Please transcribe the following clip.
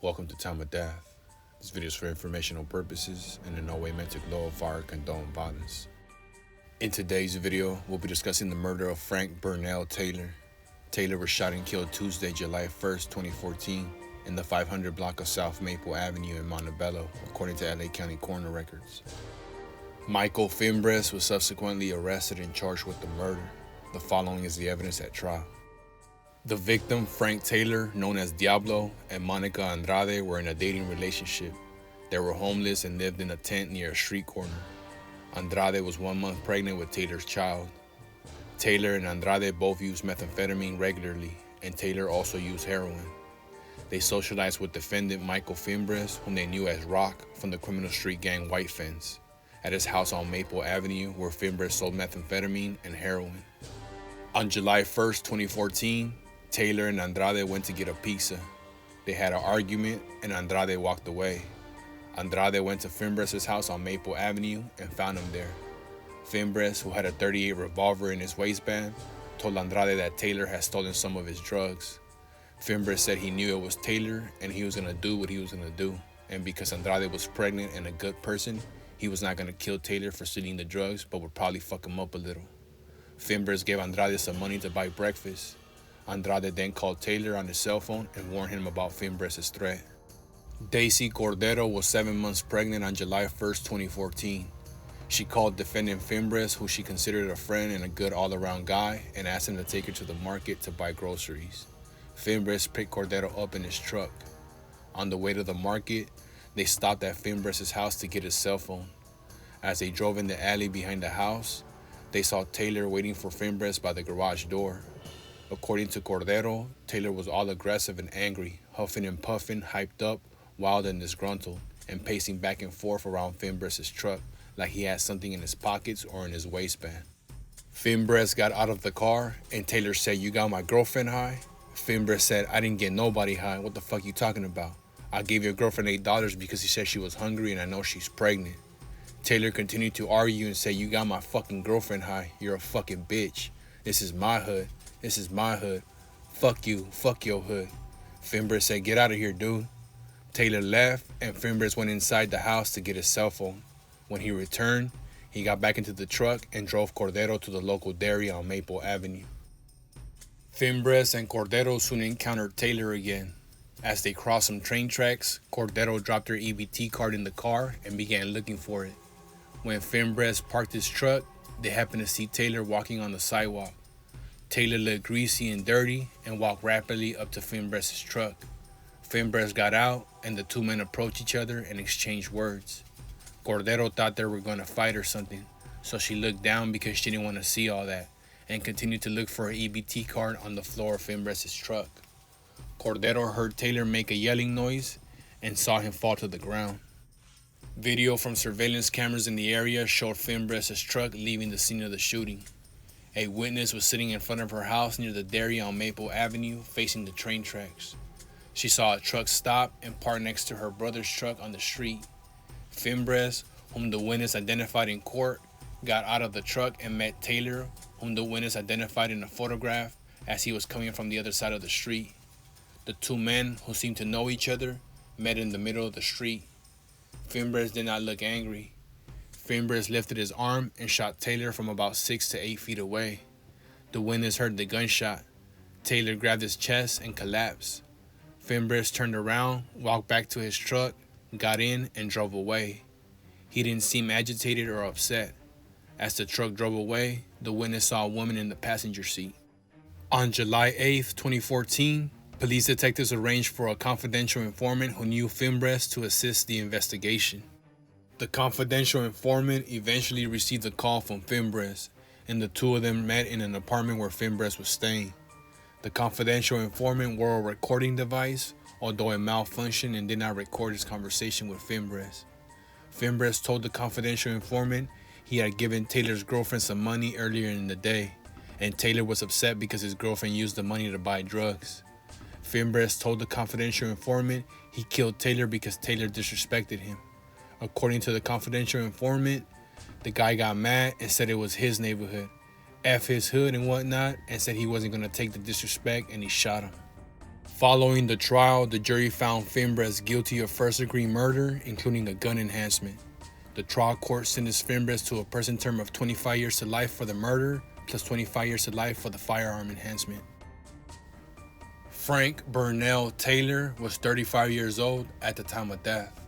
Welcome to Time of Death. This video is for informational purposes and in no way meant to glorify or condone violence. In today's video, we'll be discussing the murder of Frank Burnell Taylor. Taylor was shot and killed Tuesday, July 1st, 2014 in the 500 block of South Maple Avenue in Montebello, according to LA County coroner records. Michael Fimbres was subsequently arrested and charged with the murder. The following is the evidence at trial. The victim, Frank Taylor, known as Diablo, and Monica Andrade were in a dating relationship. They were homeless and lived in a tent near a street corner. Andrade was 1 month pregnant with Taylor's child. Taylor and Andrade both used methamphetamine regularly, and Taylor also used heroin. They socialized with defendant Michael Fimbres, whom they knew as Rock, from the criminal street gang White Fence, at his house on Maple Avenue, where Fimbres sold methamphetamine and heroin. On July 1st, 2014, Taylor and Andrade went to get a pizza. They had an argument and Andrade walked away. Andrade went to Fimbres' house on Maple Avenue and found him there. Fimbres, who had a .38 revolver in his waistband, told Andrade that Taylor had stolen some of his drugs. Fimbres said he knew it was Taylor and he was going to do what he was going to do. And because Andrade was pregnant and a good person, he was not going to kill Taylor for stealing the drugs, but would probably fuck him up a little. Fimbres gave Andrade some money to buy breakfast. Andrade then called Taylor on his cell phone and warned him about Fimbres' threat. Daisy Cordero was 7 months pregnant on July 1st, 2014. She called defendant Fimbres, who she considered a friend and a good all-around guy, and asked him to take her to the market to buy groceries. Fimbres picked Cordero up in his truck. On the way to the market, they stopped at Fimbres' house to get his cell phone. As they drove in the alley behind the house, they saw Taylor waiting for Fimbres by the garage door. According to Cordero, Taylor was all aggressive and angry, huffing and puffing, hyped up, wild and disgruntled, and pacing back and forth around Fimbres' truck like he had something in his pockets or in his waistband. Fimbres got out of the car and Taylor said, "You got my girlfriend high?" Fimbres said, "I didn't get nobody high. What the fuck you talking about? I gave your girlfriend $8 because he said she was hungry and I know she's pregnant." Taylor continued to argue and say, "You got my fucking girlfriend high. You're a fucking bitch. This is my hood. This is my hood. Fuck you. Fuck your hood." Fimbres said, "Get out of here, dude." Taylor left and Fimbres went inside the house to get his cell phone. When he returned, he got back into the truck and drove Cordero to the local dairy on Maple Avenue. Fimbres and Cordero soon encountered Taylor again. As they crossed some train tracks, Cordero dropped her EBT card in the car and began looking for it. When Fimbres parked his truck, they happened to see Taylor walking on the sidewalk. Taylor looked greasy and dirty and walked rapidly up to Fimbres' truck. Fimbres got out and the two men approached each other and exchanged words. Cordero thought they were going to fight or something, so she looked down because she didn't want to see all that and continued to look for her EBT card on the floor of Fimbres' truck. Cordero heard Taylor make a yelling noise and saw him fall to the ground. Video from surveillance cameras in the area showed Fimbres' truck leaving the scene of the shooting. A witness was sitting in front of her house near the dairy on Maple Avenue, facing the train tracks. She saw a truck stop and park next to her brother's truck on the street. Fimbres, whom the witness identified in court, got out of the truck and met Taylor, whom the witness identified in a photograph as he was coming from the other side of the street. The two men, who seemed to know each other, met in the middle of the street. Fimbres did not look angry. Fimbres lifted his arm and shot Taylor from about 6 to 8 feet away. The witness heard the gunshot. Taylor grabbed his chest and collapsed. Fimbres turned around, walked back to his truck, got in, and drove away. He didn't seem agitated or upset. As the truck drove away, the witness saw a woman in the passenger seat. On July 8th, 2014, police detectives arranged for a confidential informant who knew Fimbres to assist the investigation. The confidential informant eventually received a call from Fimbres, and the two of them met in an apartment where Fimbres was staying. The confidential informant wore a recording device, although it malfunctioned and did not record his conversation with Fimbres. Fimbres told the confidential informant he had given Taylor's girlfriend some money earlier in the day, and Taylor was upset because his girlfriend used the money to buy drugs. Fimbres told the confidential informant he killed Taylor because Taylor disrespected him. According to the confidential informant, the guy got mad and said it was his neighborhood, F his hood and whatnot, and said he wasn't going to take the disrespect and he shot him. Following the trial, the jury found Fimbres guilty of first-degree murder, including the gun enhancement. The trial court sentenced Fimbres to a prison term of 25 years to life for the murder, plus 25 years to life for the firearm enhancement. Frank Burnell Taylor was 35 years old at the time of death.